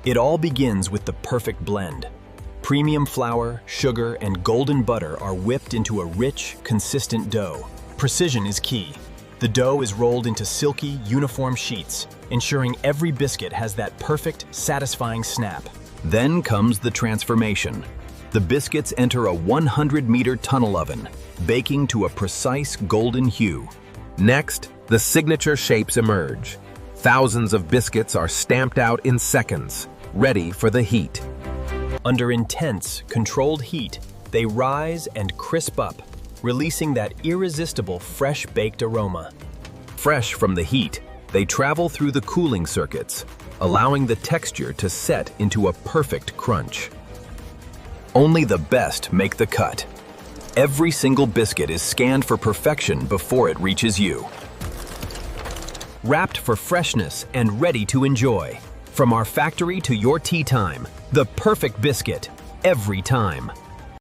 It all begins with the perfect blend. Premium flour, sugar, and golden butter are whipped into a rich, consistent dough. Precision is key. The dough is rolled into silky, uniform sheets, ensuring every biscuit has that perfect, satisfying snap. Then comes the transformation. The biscuits enter a 100-meter tunnel oven, baking to a precise golden hue. Next, the signature shapes emerge. Thousands of biscuits are stamped out in seconds, ready for the heat. Under intense, controlled heat, they rise and crisp up, releasing that irresistible fresh-baked aroma. Fresh from the heat, they travel through the cooling circuits, allowing the texture to set into a perfect crunch. Only the best make the cut. Every single biscuit is scanned for perfection before it reaches you. Wrapped for freshness and ready to enjoy. From our factory to your tea time, the perfect biscuit, every time.